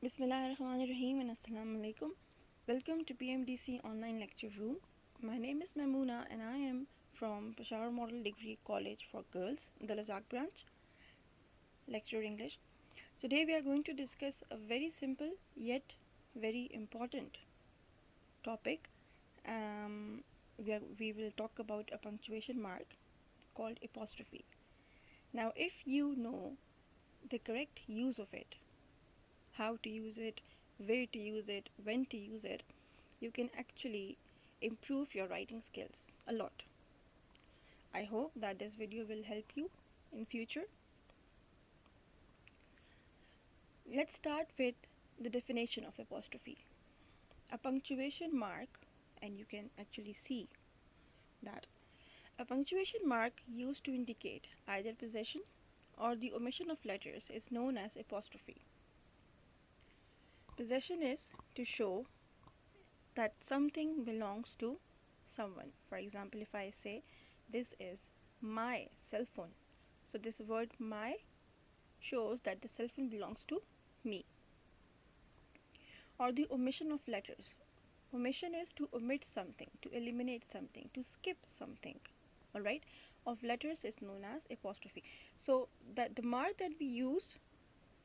Bismillahirrahmanirrahim and Assalamu alaikum. Welcome to PMDC online lecture room. My name is Mamoona and I am from Peshawar Model Degree College for Girls, the Lazak branch, lecture English. Today we are going to discuss a very simple yet very important topic. We will talk about a punctuation mark called apostrophe. Now, if you know the correct use of it, how to use it, where to use it, when to use it, you can actually improve your writing skills a lot. I hope that this video will help you in future. Let's start with the definition of apostrophe. A punctuation mark, and you can actually see that a punctuation mark used to indicate either possession or the omission of letters is known as apostrophe. Possession is to show that something belongs to someone. For example, if I say this is my cell phone, so this word my shows that the cell phone belongs to me. Or the omission of letters. Omission is to omit something, to eliminate something, to skip something. Alright, of letters is known as apostrophe. So that the mark that we use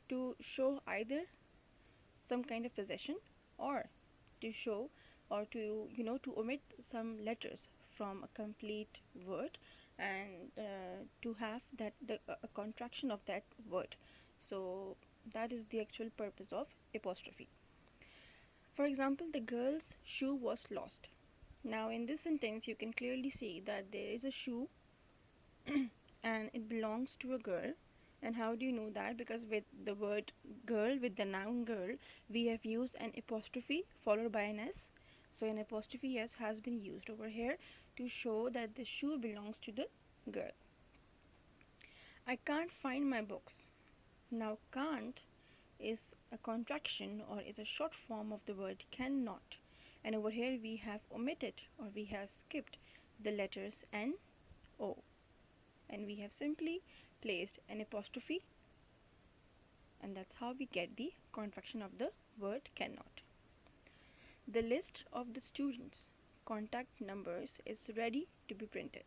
to show either some kind of possession or to show or to to omit some letters from a complete word and to have that a contraction of that word. So that is the actual purpose of apostrophe. For example, the girl's shoe was lost. Now in this sentence you can clearly see that there is a shoe and it belongs to a girl. And how do you know that? Because with the word girl, with the noun girl, we have used an apostrophe followed by an s. So an apostrophe s has been used over here to show that the shoe belongs to the girl. I can't find my books. Now can't is a contraction or is a short form of the word cannot, and over here we have omitted or we have skipped the letters N, O, and we have simply placed an apostrophe, and that's how we get the contraction of the word cannot. The list of the students' contact numbers is ready to be printed.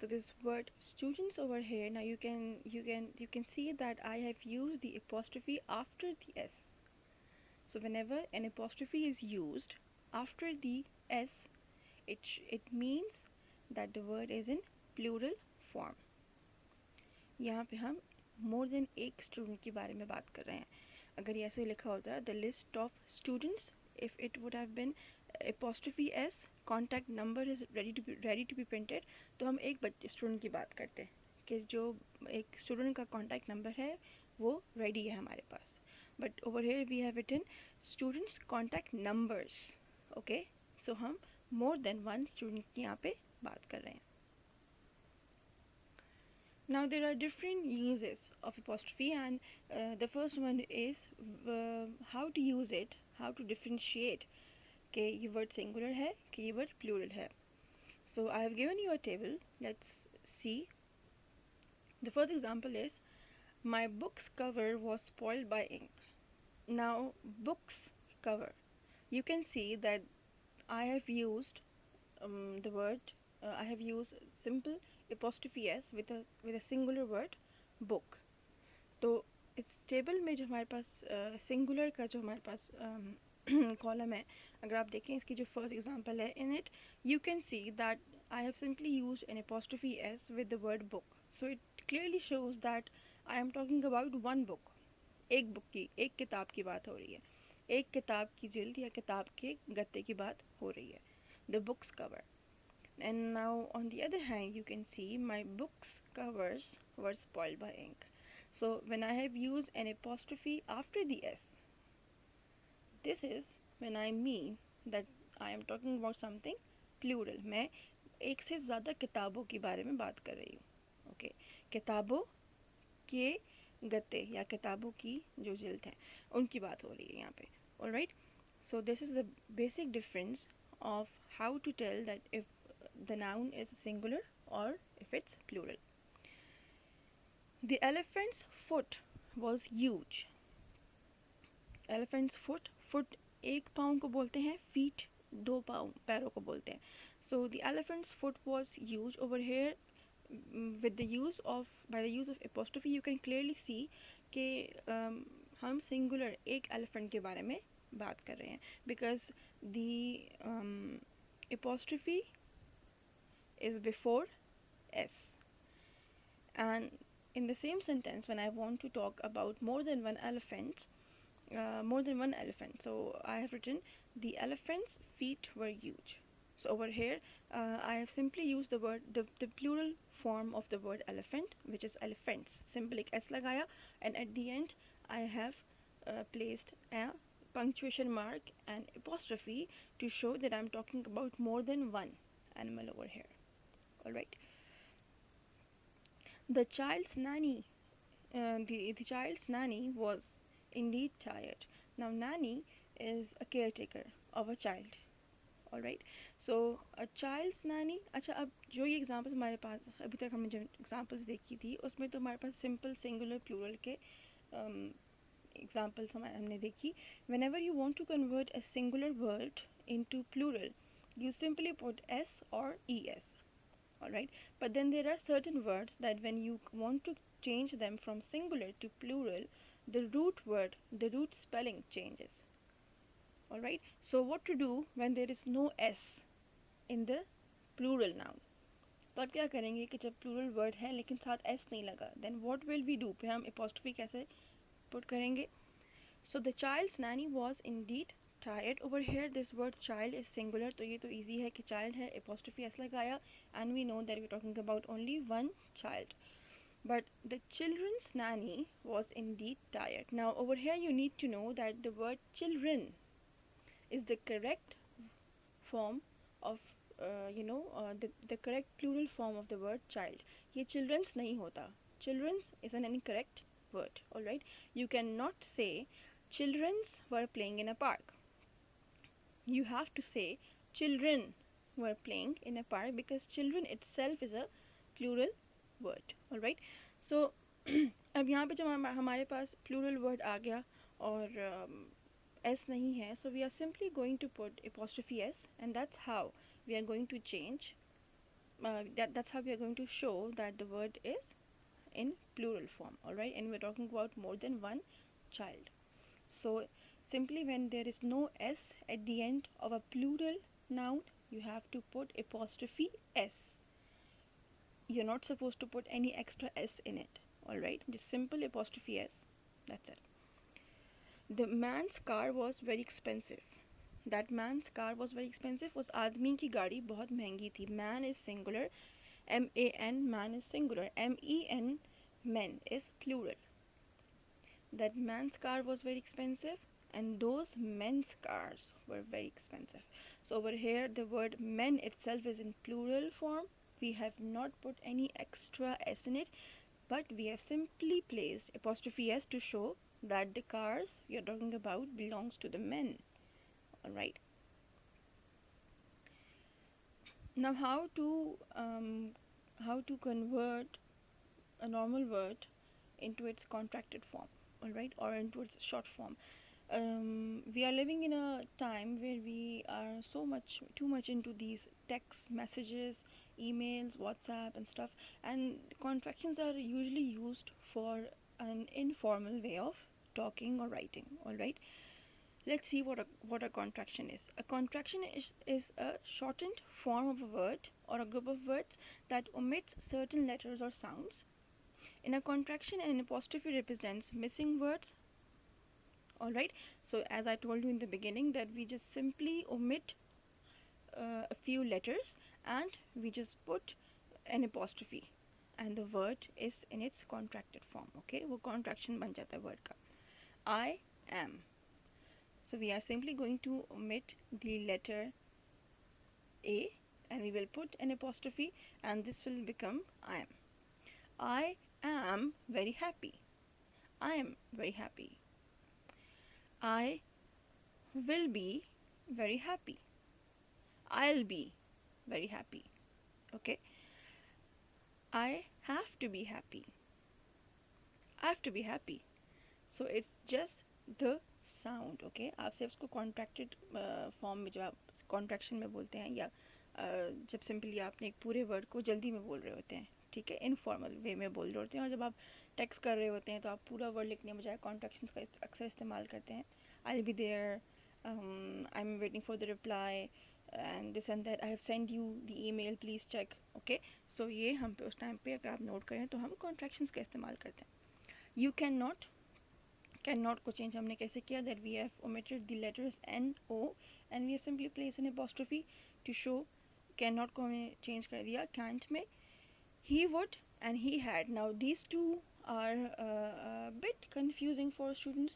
So this word students over here, now you can see that I have used the apostrophe after the s. So whenever an apostrophe is used after the s, it means that the word is in plural form. यहाँ पे हम more than एक student के बारे में बात कर रहे हैं. अगर ये ऐसे लिखा होता the list of students, if it would have been apostrophe s, contact number is ready to be printed, तो हम एक स्टूडेंट की बात करते हैं कि जो एक स्टूडेंट का कॉन्टैक्ट नंबर है वो रेडी है हमारे पास. But over here we have written students contact numbers. Okay, so हम मोर देन वन स्टूडेंट की यहाँ पे बात कर रहे हैं. Now there are different uses of apostrophe, and the first one is how to use it, how to differentiate कि ये word singular है कि ये word plural है. So I have given you a table. Let's see. The first example is my book's cover was spoiled by ink. Now book's cover, you can see that I have used the word I have used simple apostrophe s with a singular word book. तो इस table में जो हमारे पास singular का जो हमारे पास column है, अगर आप देखें इसकी जो फर्स्ट एग्जांपल है, in it you can see that I have simply used N apostrophe s with the word book. So it clearly shows that I am talking about one book. एक book की, एक किताब की बात हो रही है, एक किताब की जिल्द या किताब के गत्ते की बात हो रही है, the book's cover. And now on the other hand you can see my book's covers were spoiled by ink. So when I have used an apostrophe after the s, this is when I mean that I am talking about something plural. मैं एक से ज़्यादा किताबों के बारे में बात कर रही हूँ. ओके, किताबों के गत्ते या किताबों की जो जिल्द हैं उनकी बात हो रही है यहाँ पे. Alright, so this is the basic difference of how to tell that if the noun is singular or if it's plural. The elephant's foot was huge. Elephants foot, foot एक पाँव को बोलते हैं, फीट दो पाँव पैरों को बोलते हैं. So the elephants foot was used over here with the use of by the use of apostrophe. You can clearly see कि हम सिंगुलर एक एलिफेंट के बारे में बात कर रहे हैं, because the apostrophe is before s. And in the same sentence, when I want to talk about more than one elephant, so I have written the elephant's feet were huge. So over here, I have simply used the word, the plural form of the word elephant, which is elephants. Simple like s lagaya, and at the end I have placed a punctuation mark and apostrophe to show that I'm talking about more than one animal over here. Alright. The child's nanny, the child's nanny was indeed tired. Now, nanny is a caretaker of a child. All right. So, a child's nanny. अच्छा, अब जो ये examples हमारे पास अभी तक हमने जो examples देखी थी उसमें तो हमारे पास simple singular plural के examples हमने देखी. Whenever you want to convert a singular word into plural, you simply put s or es. Alright, but then there are certain words that when you want to change them from singular to plural, the root word, the root spelling changes. Alright, so what to do when there is no s in the plural noun? तो अब क्या करेंगे कि जब plural word है लेकिन साथ s नहीं लगा, then what will we do? फिर हम apostrophe कैसे put करेंगे? So the child's nanny was indeed tired. Over here this word child is singular, तो ये तो easy है कि child है, apostrophe s लगाया, and we know that we're talking about only one child. But the children's nanny was indeed tired. Now over here you need to know that the word children is the correct form of the correct plural form of the word child. ये children's नहीं होता. Children's is an incorrect word. Alright, you cannot say children's were playing in a park. You have to say children were playing in a park, because children itself is a plural word. Alright, so अब यहाँ पे जब हमारे पास plural word आ गया और s नहीं है, so we are simply going to put apostrophe s, and that's how we are going to change that's how we are going to show that the word is in plural form. Alright, and we're talking about more than one child. So simply when there is no s at the end of a plural noun, you have to put apostrophe s. You're not supposed to put any extra s in it. Alright, just simple apostrophe s, that's it. The man's car was very expensive. That man's car was very expensive. उस आदमी की गाड़ी बहुत महंगी थी. Man is singular, M-A-N, man is singular, M-E-N, men is plural. That man's car was very expensive, and those men's cars were very expensive. So over here the word men itself is in plural form. We have not put any extra s in it, but we have simply placed apostrophe s to show that the cars we are talking about belongs to the men. Alright, now how to convert a normal word into its contracted form, alright, or into its short form. We are living in a time where we are too much into these text messages, emails, WhatsApp and stuff, and contractions are usually used for an informal way of talking or writing. Alright, let's see what a contraction is. A contraction is a shortened form of a word or a group of words that omits certain letters or sounds. In a contraction, an apostrophe represents missing words. Alright, so as I told you in the beginning, that we just simply omit a few letters and we just put an apostrophe, and the word is in its contracted form. Okay, वो contraction बन जाता है word का. I am. So we are simply going to omit the letter A and we will put an apostrophe, and this will become I am. I am very happy. I am very happy. I will be very happy. I'll be very happy. Okay. I have to be happy. I have to be happy. So it's just the sound, okay, आप सिर्फ उसको contracted form में, जो आप contraction में बोलते हैं, या जब सिंपली आपने एक पूरे वर्ड को जल्दी में बोल रहे होते हैं, ठीक है, इनफॉर्मल वे में बोल रहे होते हैं, और जब आप टेक्स्ट कर रहे होते हैं तो आप पूरा वर्ड लिखने के बजाय कॉन्ट्रैक्शंस का अक्सर इस्तेमाल करते हैं. I will be there, I am waiting for the reply, and this and that, I have send you the email, please check. Okay, so ये हम पे उस टाइम पे अगर आप नोट करें तो हम कॉन्ट्रैक्शंस का इस्तेमाल करते हैं. यू कैन नॉट को चेंज हमने कैसे किया, that we have omitted the letters N O and we have simply placed an apostrophe to show. Can not को हमने चेंज कर दिया can't में. He would and he had. Now these two are a bit confusing for students,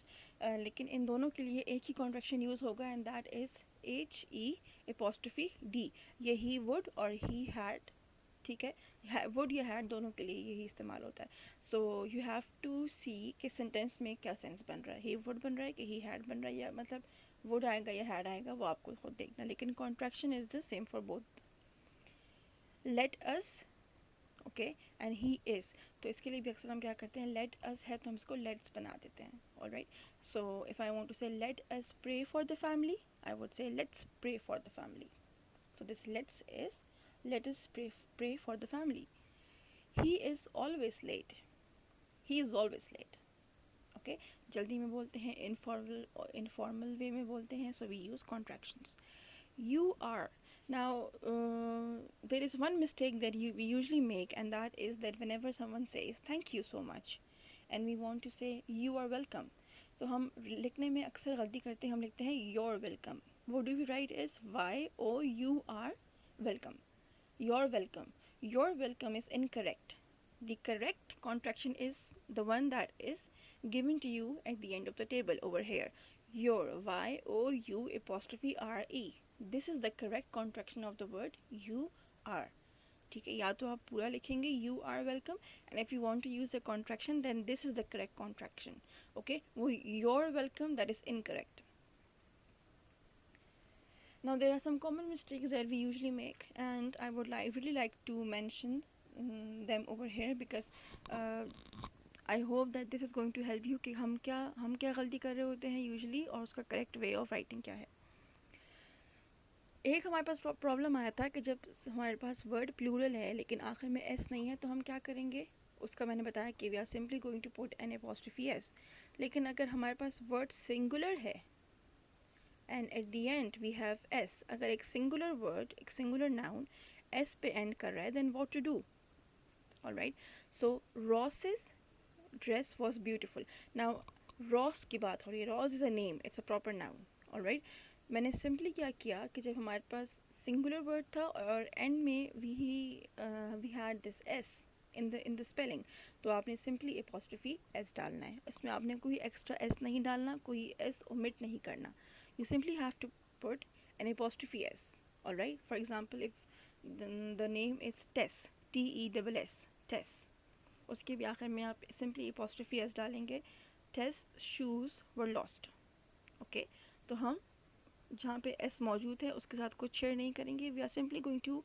लेकिन इन दोनों के लिए एक ही contraction यूज़ होगा, and that is HE''D. ये he would और he had, ठीक है, would या had दोनों के लिए यही इस्तेमाल होता है. सो यू हैव टू सी कि सेंटेंस में क्या सेंस बन रहा है, he would बन रहा है कि he had बन रहा है, या मतलब would आएगा या had आएगा, वो आपको खुद देखना, लेकिन contraction is the same for both. let us, okay, and he is, तो इसके लिए भी अक्सर हम क्या करते हैं, लेट अस है तो हम इसको लेट्स बना देते हैं. Alright, so if I want to say let us pray for the family, I would say let's pray for the family. So this let's is let us pray for the family. He is always late. He is always late. Okay, जल्दी में बोलते हैं, informal way में बोलते हैं, so we use contractions. You are. Now there is one mistake that we usually make, and that is that whenever someone says thank you so much and we want to say you are welcome, so हम लिखने में अक्सर गलती करते हैं, हम लिखते हैं you're welcome. What do we write is YOUR welcome. You're welcome. You're welcome is incorrect. The correct contraction is the one that is given to you at the end of the table over here. Your, YOU''RE. This is the correct contraction of the word you are. ठीक है, या तो आप पूरा लिखेंगे you are welcome, and if you want to use a contraction then this is the correct contraction. Okay, वो you're welcome, that is incorrect. Now there are some common mistakes that we usually make, and I would really like to mention them over here, because I hope that this is going to help you कि हम क्या गलती कर रहे होते हैं usually, और उसका correct way of writing क्या है. एक हमारे पास प्रॉब्लम आया था कि जब हमारे पास वर्ड प्लूरल है लेकिन आखिर में एस नहीं है, तो हम क्या करेंगे, उसका मैंने बताया कि we are simply going to put an apostrophe S. लेकिन अगर हमारे पास वर्ड सिंगुलर है and at the end we have s, अगर एक singular word, एक singular noun s पे end कर रहा है, then what to do. Alright, so Ross's dress was beautiful. Now Ross की बात हो रही है, Ross is a name, it's a proper noun. Alright, मैंने simply क्या किया कि जब हमारे पास singular word था और end में we had this s in the spelling, तो आपने simply apostrophe s डालना है. इसमें आपने कोई extra s नहीं डालना, कोई s omit नहीं करना. You simply have to put an apostrophe s. Alright, for example, if the name is Tess, TESS, Tess, उसके भी आखिर में आप simply apostrophe s डालेंगे. Tess' shoes were lost. Okay, तो हम जहाँ पे s मौजूद है उसके साथ कुछ शेयर नहीं करेंगे. We are simply going to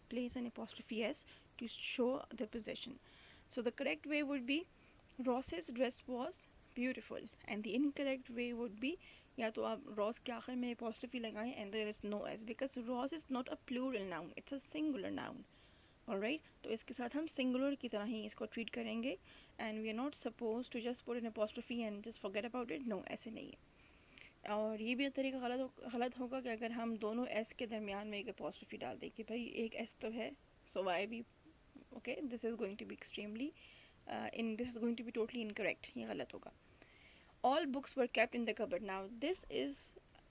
place an apostrophe s to show the possession. So the correct way would be Ross's dress was beautiful, and the incorrect way would be, या तो आप रॉस के आखिर में apostrophe लगाएं and there is no s, because Ross is not a plural noun, it's a singular noun. Alright, तो इसके साथ हम singular की तरह ही इसको treat करेंगे, and we are not supposed to just put an apostrophe and just forget about it. No, ऐसे नहीं है. और ये भी तरीका गलत होगा कि अगर हम दोनों s के दरमियान में एक apostrophe डाल दें कि भाई एक s तो है, so why we, okay, this is going to be extremely this is going to be totally incorrect. ये गलत होगा. All books were kept in the cupboard. Now this is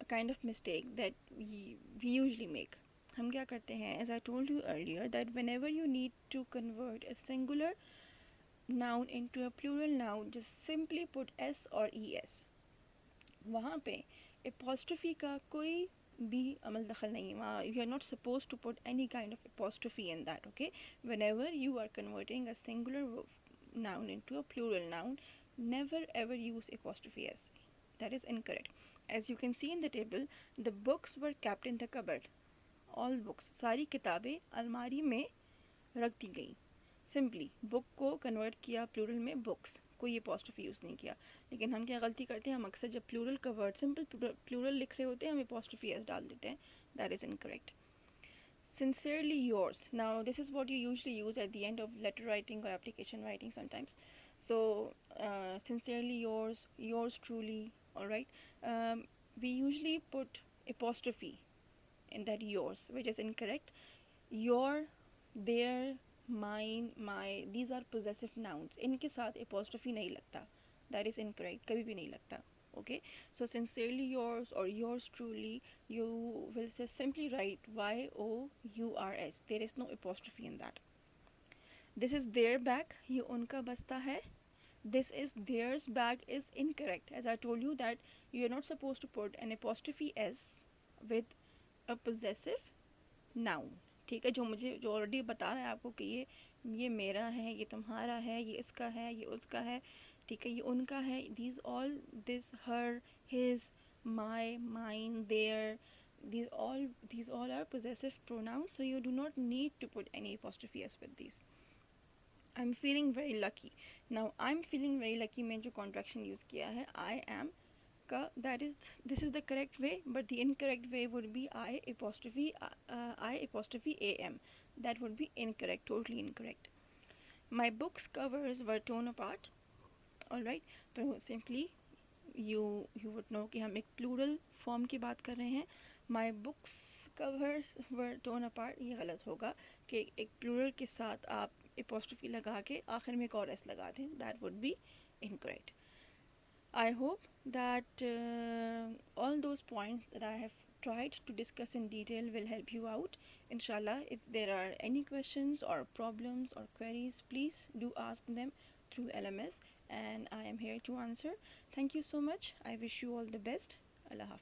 a kind of mistake that we usually make. हम क्या करते हैं, as I told you earlier, that whenever you need to convert a singular noun into a plural noun, just simply put s or es. वहाँ पे apostrophe का कोई भी अमल दखल नहीं है. You are not supposed to put any kind of apostrophe in that. Okay, whenever you are converting a singular noun into a plural noun, never ever use apostrophe s. That is incorrect. As you can see in the table, the books were kept in the cupboard. All books, सारी किताबें अलमारी में रख दी गई. Simply book को convert किया plural में books. कोई apostrophe यूज़ नहीं किया. लेकिन हम क्या गलती करते हैं, हम अक्सर जब प्लूरल का वर्ड सिंपल प्लूरल लिख रहे होते हैं हम apostrophe s डाल देते हैं. That is incorrect. Sincerely yours. Now this is what you usually use at the end of letter writing or application writing sometimes. So sincerely yours, yours truly. All right. We usually put apostrophe in that yours, which is incorrect. Your, their, mine, my, these are possessive nouns. इनके साथ apostrophe नहीं लगता. That is incorrect. कभी भी नहीं लगता. Okay. So sincerely yours or yours truly, you will say simply write yours. There is no apostrophe in that. This is their bag. ये उनका बस्ता है. This is theirs bag is incorrect. As I told you that you are not supposed to put an apostrophe s with a possessive noun. ठीक है, जो already बता रहा है आपको कि ये मेरा है, ये तुम्हारा है, ये इसका है, ये उसका है. ठीक है, ये उनका है. This her, his, my, mine, their, these all are possessive pronouns, so you do not need to put any apostrophe s with these. I'm feeling very lucky. Now I'm feeling very lucky में जो contraction use किया है I am का, this is the correct way, but the incorrect way would be I apostrophe am. That would be incorrect, totally incorrect. My books covers were torn apart. All right, तो simply you would know कि हम एक plural form की बात कर रहे हैं. My books covers were torn apart. ये गलत होगा कि एक plural के साथ आप apostrophe लगा के आखिर में एक और s लगा दें. That would be incorrect. I hope that all those points that I have tried to discuss in detail will help you out. Inshallah, if there are any questions or problems or queries, please do ask them through LMS and I am here to answer. Thank you so much. I wish you all the best. Allah Hafiz.